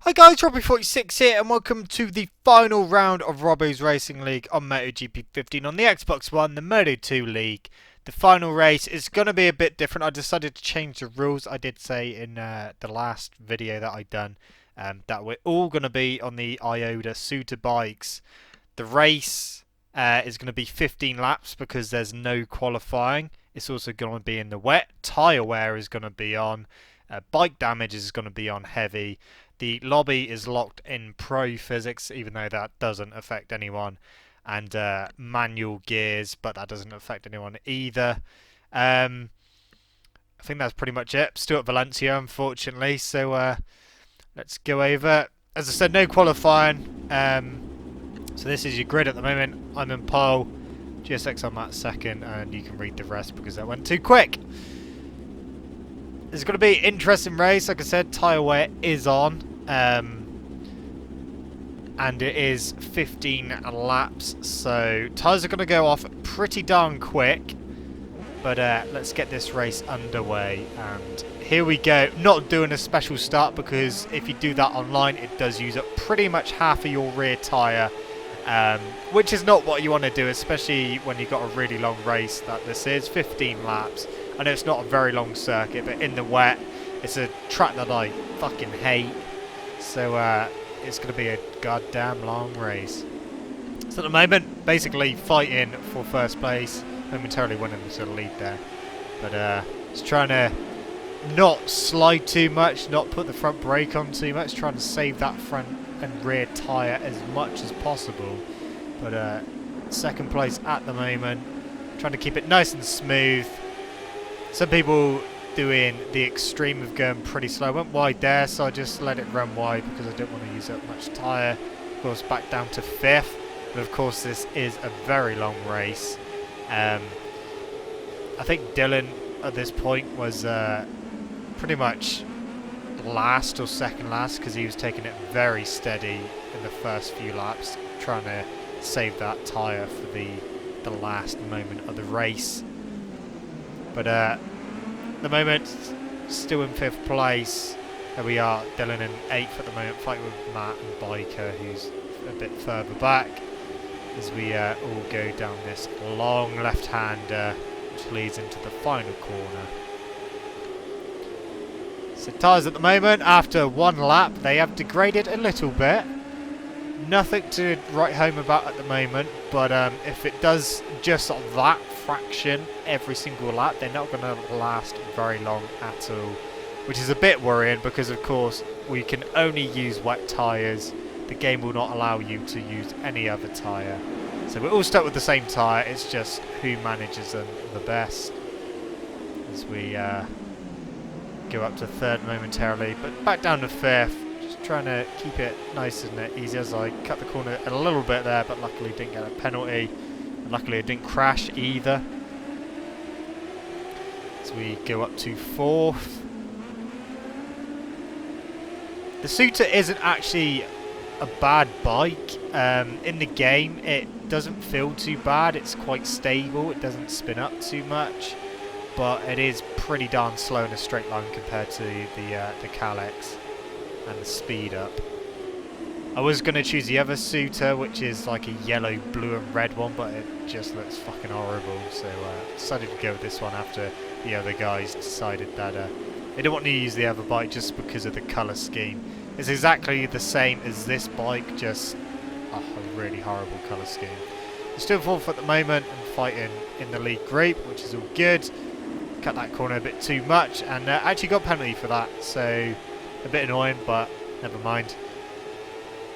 Hi guys, Robbie46 here, and welcome to the final round of Robbo's Racing League on MotoGP 15 on the Xbox One, the Moto2 League. The final race is going to be a bit different. I decided to change the rules. I did say in the last video that I'd done that we're all going to be on the Iota Suter bikes. The race is going to be 15 laps because there's no qualifying. It's also going to be in the wet. Tyre wear is going to be on. Bike damage is going to be on heavy. The lobby is locked in pro physics, even though that doesn't affect anyone, and manual gears, but that doesn't affect anyone either. I think that's pretty much it. Still at Valencia, unfortunately, so let's go over. As I said, no qualifying. So this is your grid at the moment. I'm in pole, GSX on that second, and you can read the rest because that went too quick. It's going to be an interesting race. Like I said, tyre wear is on. And it is 15 laps. So tyres are going to go off pretty darn quick. But let's get this race underway. And here we go. Not doing a special start because if you do that online, it does use up pretty much half of your rear tyre. Which is not what you want to do, especially when you've got a really long race that this is. 15 laps. I know it's not a very long circuit, but in the wet, it's a track that I fucking hate. So it's going to be a goddamn long race. So at the moment, basically fighting for first place, momentarily winning the lead there. But just trying to not slide too much, not put the front brake on too much, trying to save that front and rear tyre as much as possible. But second place at the moment, trying to keep it nice and smooth. Some people doing the extreme of going pretty slow. I went wide there, so I just let it run wide because I didn't want to use up much tyre. Of course, back down to 5th. But of course, this is a very long race. I think Dylan at this point was pretty much last or second last because he was taking it very steady in the first few laps, trying to save that tyre for the last moment of the race. But at the moment, still in 5th place. There we are, Dylan in 8th at the moment, fighting with Matt and Biker, who's a bit further back, as we all go down this long left-hander, which leads into the final corner. So tyres at the moment, after one lap, they have degraded a little bit. Nothing to write home about at the moment, but if it does just that fraction every single lap, they're not going to last very long at all, which is a bit worrying because of course we can only use wet tyres. The game will not allow you to use any other tyre, so we're all stuck with the same tyre. It's just who manages them the best, as we go up to 3rd momentarily, but back down to 5th. Trying to keep it nice and easy as I cut the corner a little bit there, but luckily didn't get a penalty, and luckily it didn't crash either. So we go up to 4th. The Suter isn't actually a bad bike. In the game it doesn't feel too bad, it's quite stable, it doesn't spin up too much, but it is pretty darn slow in a straight line compared to the Calyx and the speed up. I was going to choose the other Suter, which is like a yellow, blue and red one, but it just looks fucking horrible, so decided to go with this one after the other guys decided that they didn't want to use the other bike just because of the colour scheme. It's exactly the same as this bike, just a really horrible colour scheme. We're still 4th at the moment and fighting in the lead group, which is all good. Cut that corner a bit too much and actually got a penalty for that, so a bit annoying, but never mind.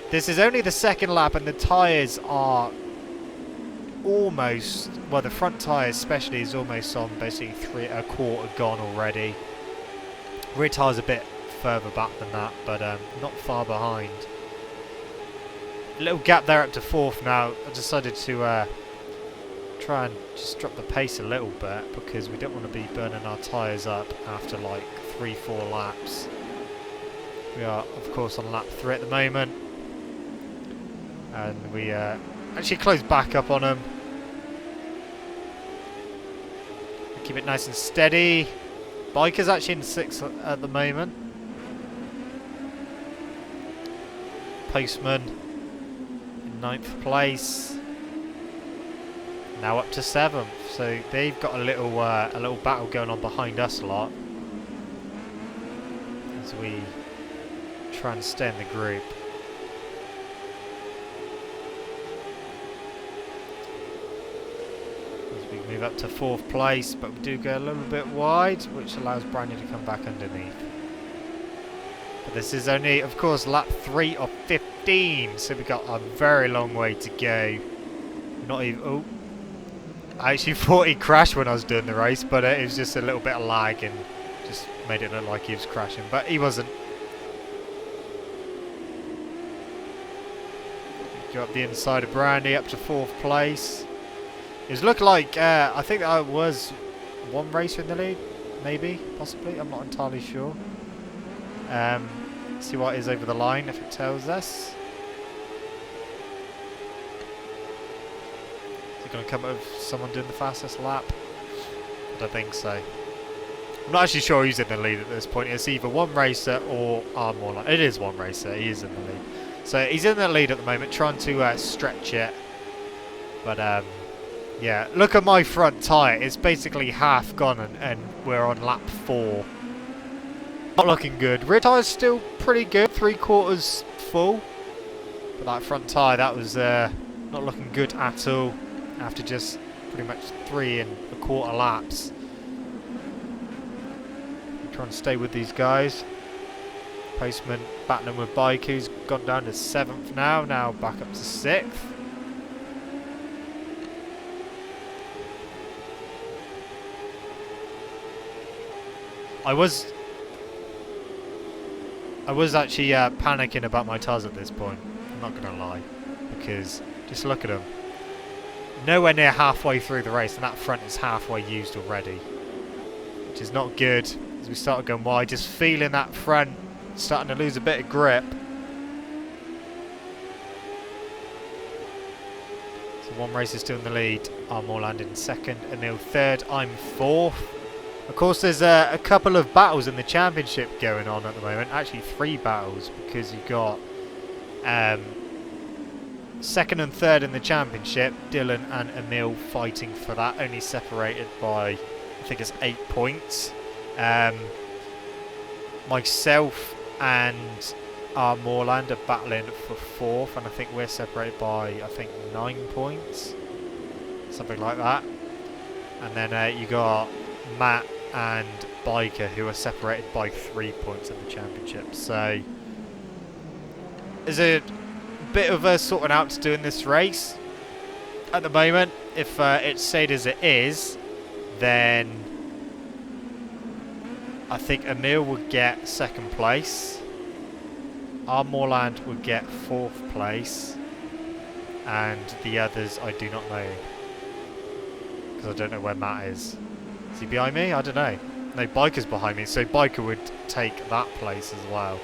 This is only the 2nd lap and the tyres are almost, well, the front tyre especially is almost on basically a quarter gone already. Rear tyre's a bit further back than that, but not far behind. A little gap there up to 4th now. I decided to try and just drop the pace a little bit because we don't want to be burning our tyres up after like 3-4 laps. We are, of course, on lap 3 at the moment, and we actually close back up on them. Keep it nice and steady. Biker's actually in 6th at the moment. Postman in 9th place. Now up to 7th. So they've got a little battle going on behind us a lot as we try and stay in the group. As we move up to 4th place, but we do go a little bit wide, which allows Brandy to come back underneath. But this is only, of course, lap 3 of 15, so we've got a very long way to go. Not even... Oh, I actually thought he crashed when I was doing the race, but it was just a little bit of lag and just made it look like he was crashing, but he wasn't. Go up the inside of Brandy, up to 4th place. It was looking like, I think that was one racer in the lead, maybe, possibly, I'm not entirely sure. See what is over the line if it tells us. Is it going to come up with someone doing the fastest lap? I don't think so. I'm not actually sure who's in the lead at this point. It's either one racer or Armorland. It is one racer, he is in the lead. So he's in the lead at the moment, trying to stretch it. But yeah, look at my front tyre. It's basically half gone and we're on lap 4. Not looking good. Rear tyre's still pretty good, 3/4 full. But that front tyre, that was not looking good at all after just pretty much 3¼ laps. I'm trying to stay with these guys. Postman battling with Bike, who's gone down to 7th now back up to 6th. I was actually panicking about my tyres at this point, I'm not going to lie, because just look at them. Nowhere near halfway through the race, and that front is halfway used already, which is not good. As we started going wide, just feeling that front starting to lose a bit of grip. So one racer still in the lead. Armorland in 2nd, Emil 3rd, I'm 4th. Of course, there's a couple of battles in the championship going on at the moment. Actually, 3 battles, because you've got 2nd and 3rd in the championship. Dylan and Emil fighting for that, only separated by, I think it's 8 points. Myself and Armorland are battling for 4th, and I think we're separated by, I think, 9 points. Something like that. And then you got Matt and Biker, who are separated by 3 points in the championship. So there's a bit of a sorting out to do in this race at the moment. If it's stayed as it is, then I think Emil would get 2nd place. Armorland would get 4th place. And the others I do not know, because I don't know where Matt is. Is he behind me? I don't know. No, Biker's behind me, so Biker would take that place as well.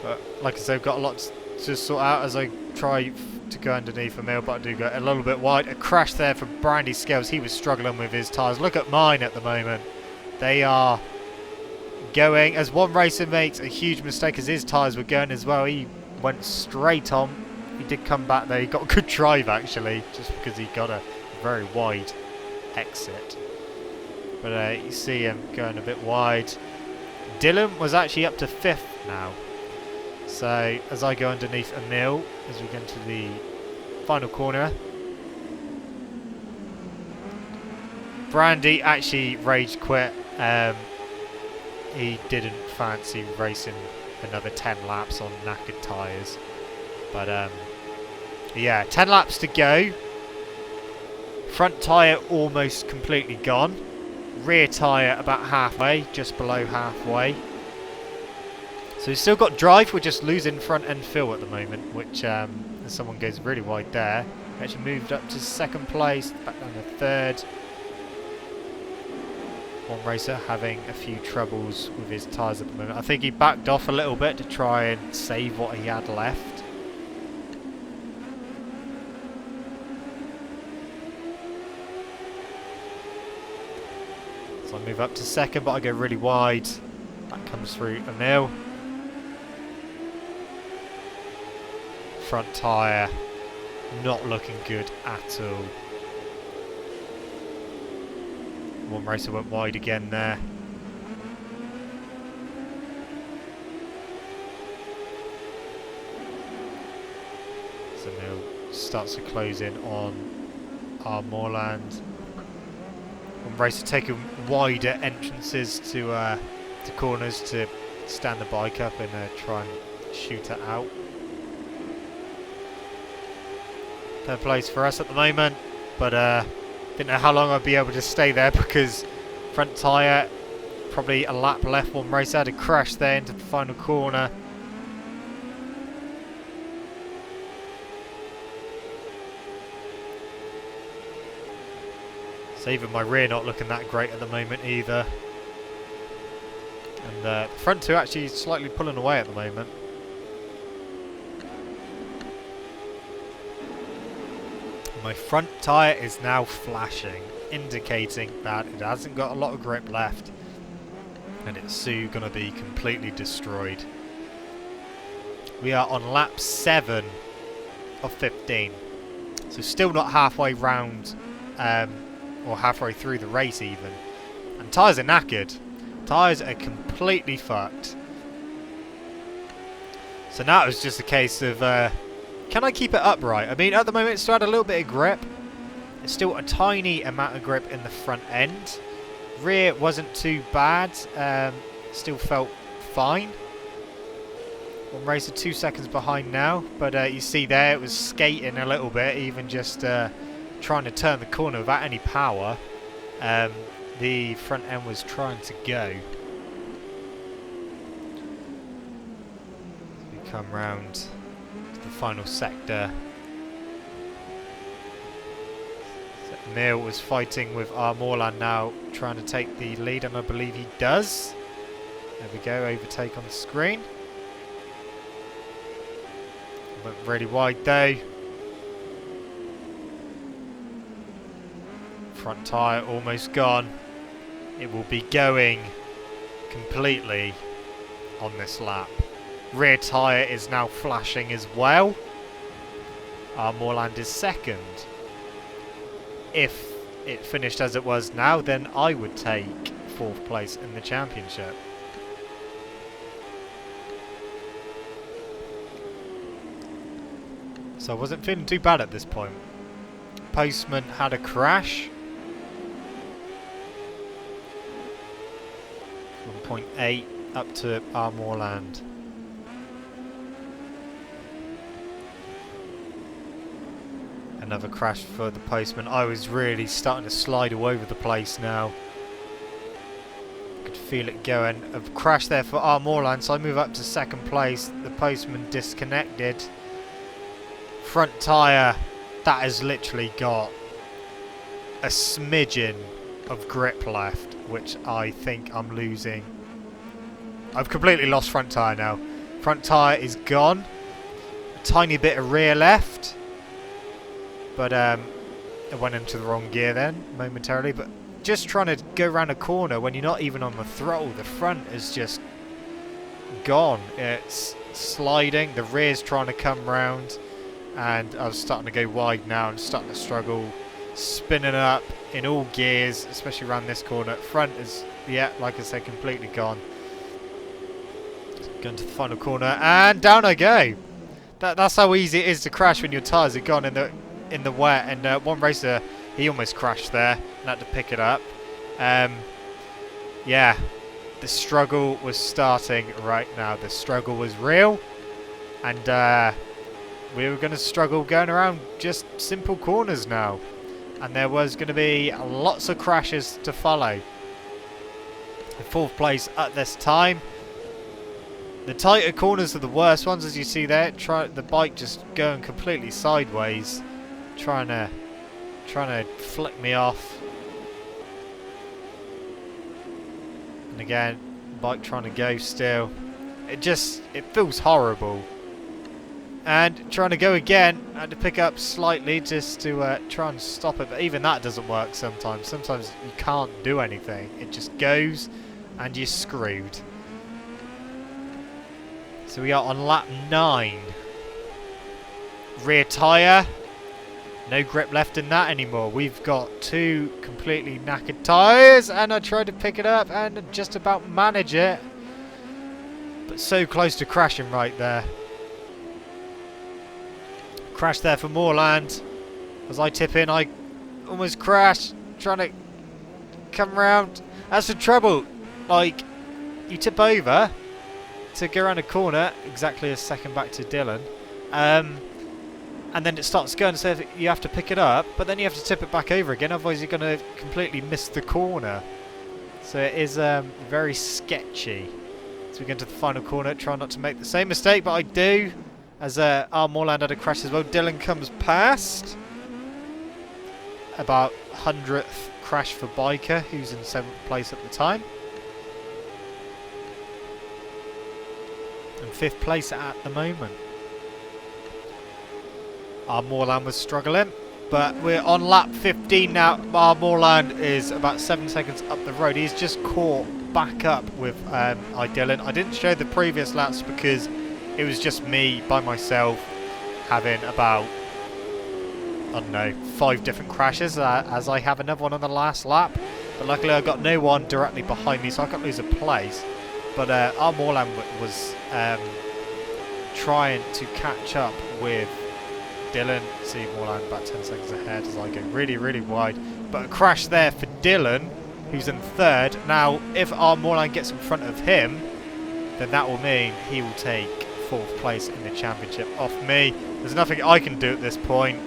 But like I said, I've got a lot to sort out as I try to go underneath Emil, but I do go a little bit wide. A crash there for Brandy Scales. He was struggling with his tyres. Look at mine at the moment. They are going, as one racer makes a huge mistake, as his tyres were going as well. He went straight on. He did come back there. He got a good drive actually, just because he got a very wide exit. But you see him going a bit wide. Dylan was actually up to 5th now. So as I go underneath Emil, as we get into the final corner, Brandy actually rage quit. He didn't fancy racing another 10 laps on knackered tyres. But yeah, 10 laps to go. Front tyre almost completely gone. Rear tyre about halfway, just below halfway. So we've still got drive, we're just losing front end fill at the moment, which someone goes really wide there. We actually moved up to 2nd place, back down to 3rd. One racer having a few troubles with his tyres at the moment. I think he backed off a little bit to try and save what he had left. So I move up to 2nd, but I go really wide. That comes through Emil. Front tyre not looking good at all. One racer went wide again there. So Emil starts to close in on our Moorland. One racer taking wider entrances to corners to stand the bike up and try and shoot it out. Third place for us at the moment, but didn't know how long I'd be able to stay there because front tyre, probably a lap left. One racer had a crash there into the final corner. So even my rear not looking that great at the moment either. And the front two actually slightly pulling away at the moment. My front tyre is now flashing, indicating that it hasn't got a lot of grip left and it's soon going to be completely destroyed. We are on lap 7 of 15, so still not halfway round or halfway through the race even, and tyres are knackered. Tyres are completely fucked. So now it's just a case of can I keep it upright? I mean, at the moment, it still had a little bit of grip. It's still a tiny amount of grip in the front end. Rear wasn't too bad. Still felt fine. One racer 2 seconds behind now. But you see there, it was skating a little bit, even just trying to turn the corner without any power. The front end was trying to go. We come round the final sector. So Emil was fighting with our Moorland now, trying to take the lead, and I believe he does. There we go, overtake on the screen. Went really wide though. Front tyre almost gone. It will be going completely on this lap. Rear tyre is now flashing as well. Our Moorland is second. If it finished as it was now, then I would take 4th place in the championship. So I wasn't feeling too bad at this point. Postman had a crash. 1.8 up to our Moorland. Another crash for the Postman. I was really starting to slide all over the place now. Could feel it going. A crash there for our Moorland, so I move up to 2nd place. The Postman disconnected. Front tyre, that has literally got a smidgen of grip left, which I think I'm losing. I've completely lost front tyre now. Front tyre is gone. A tiny bit of rear left. But it went into the wrong gear then, momentarily. But just trying to go around a corner when you're not even on the throttle, the front is just gone. It's sliding, the rear's trying to come round, and I was starting to go wide now and starting to struggle. Spinning up in all gears, especially around this corner. Front is, yeah, like I said, completely gone. Going to the final corner, and down I go. That's how easy it is to crash when your tyres are gone in the wet. And one racer, he almost crashed there and had to pick it up. Yeah, the struggle was starting right now. The struggle was real, and we were going to struggle going around just simple corners now. And there was going to be lots of crashes to follow. In 4th place at this time. The tighter corners are the worst ones, as you see there. The bike just going completely sideways, trying to flick me off. And again, bike trying to go still. It feels horrible. And trying to go again, I had to pick up slightly just to try and stop it, but even that doesn't work sometimes. Sometimes you can't do anything. It just goes and you're screwed. So we are on lap 9. Rear tyre. No grip left in that anymore. We've got 2 completely knackered tyres, and I tried to pick it up and just about manage it. But so close to crashing right there. Crash there for Moorland. As I tip in, I almost crash, trying to come round. That's the trouble. Like, you tip over to go around a corner, exactly a second back to Dylan. And then it starts going, so you have to pick it up, but then you have to tip it back over again, otherwise you're going to completely miss the corner. So it is very sketchy. So we get into the final corner, try not to make the same mistake, but I do. As our Moorland had a crash as well. Dylan comes past. About 100th crash for Biker, who's in 7th place at the time. And 5th place at the moment. Our Moorland was struggling, but we're on lap 15 now. Our Moorland is about 7 seconds up the road. He's just caught back up with Dylan. I didn't show the previous laps because it was just me by myself having about, I don't know, 5 different crashes, as I have another one on the last lap. But luckily I got no one directly behind me, so I can't lose a place. But our Moorland was trying to catch up with Dylan. See Moorland about 10 seconds ahead as I go really, really wide. But a crash there for Dylan, who's in 3rd. Now, if our Moorland gets in front of him, then that will mean he will take 4th place in the championship off me. There's nothing I can do at this point.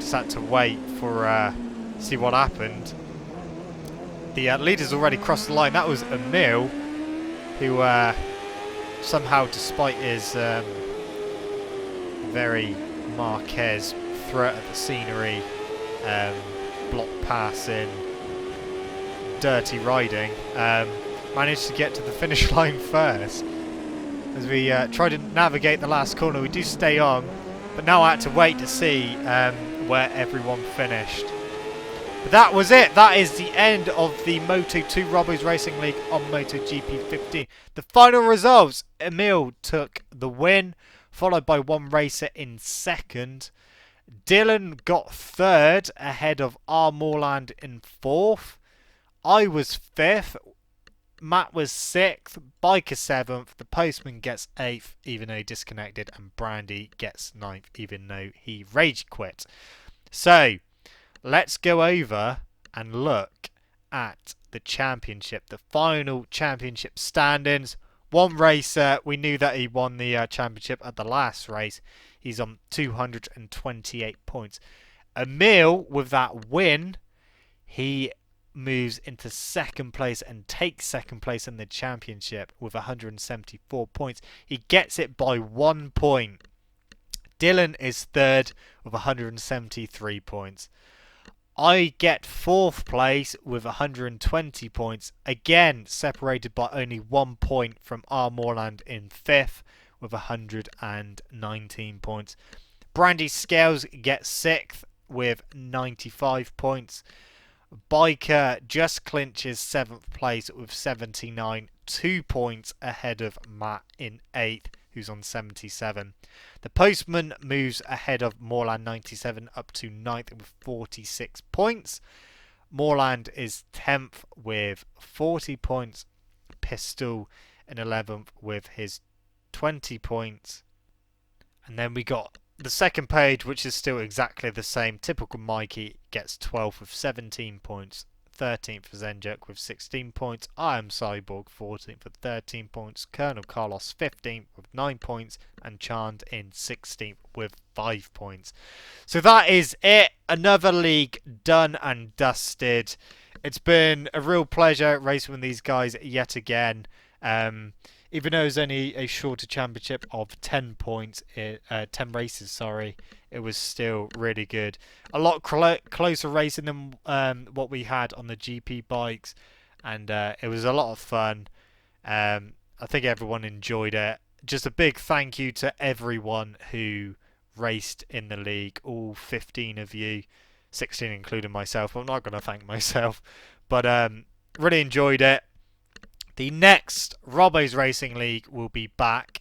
Just had to wait for see what happened. The leader's already crossed the line. That was Emil, who somehow, despite his very Marquez threat of the scenery, block passing, dirty riding, managed to get to the finish line first. As we try to navigate the last corner, we do stay on, but now I had to wait to see where everyone finished. But that was it. That is the end of the Moto2 Robbo's Racing League on MotoGP 15. The final results: Emil took the win, followed by one racer in 2nd. Dylan got 3rd ahead of R. Moorland in 4th. I was 5th. Matt was 6th. Biker 7th. The Postman gets 8th, even though he disconnected. And Brandy gets 9th, even though he rage quit. So, let's go over and look at the championship. The final championship standings. One racer, we knew that he won the championship at the last race. He's on 228 points. Emil, with that win, he moves into 2nd place and takes 2nd place in the championship with 174 points. He gets it by 1 point. Dylan is 3rd with 173 points. I get 4th place with 120 points, again separated by only 1 point from R. Moorland in 5th with 119 points. Brandy Scales gets 6th with 95 points. Biker just clinches 7th place with 79, 2 points ahead of Matt in 8th, who's on 77. The Postman moves ahead of Moorland 97 up to 9th with 46 points. Moorland is 10th with 40 points. Pistol in 11th with his 20 points. And then we got the second page, which is still exactly the same. Typical Mikey gets 12th with 17 points. 13th for Zenjuk with 16 points. I Am Cyborg 14th with 13 points. Colonel Carlos 15th with 9 points. And Chand in 16th with 5 points. So that is it. Another league done and dusted. It's been a real pleasure racing with these guys yet again. Even though it was only a shorter championship of 10 points, 10 races, sorry, it was still really good. A lot closer racing than what we had on the GP bikes, and it was a lot of fun. I think everyone enjoyed it. Just a big thank you to everyone who raced in the league, all 15 of you, 16 including myself. I'm not going to thank myself, but really enjoyed it. The next Robbo's Racing League will be back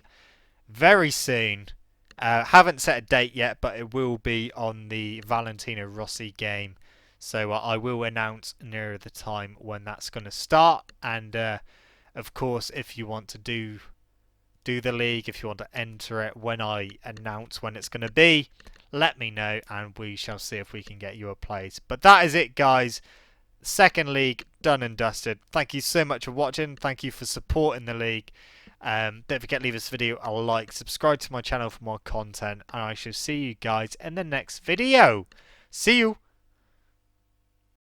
very soon. Haven't set a date yet, but it will be on the Valentino Rossi game. So I will announce nearer the time when that's going to start. And of course, if you want to do the league, if you want to enter it, when I announce when it's going to be, let me know and we shall see if we can get you a place. But that is it, guys. Second league done and dusted. Thank you so much for watching. Thank you for supporting the league. Don't forget to leave this video a like, subscribe to my channel for more content, and I shall see you guys in the next video. See you.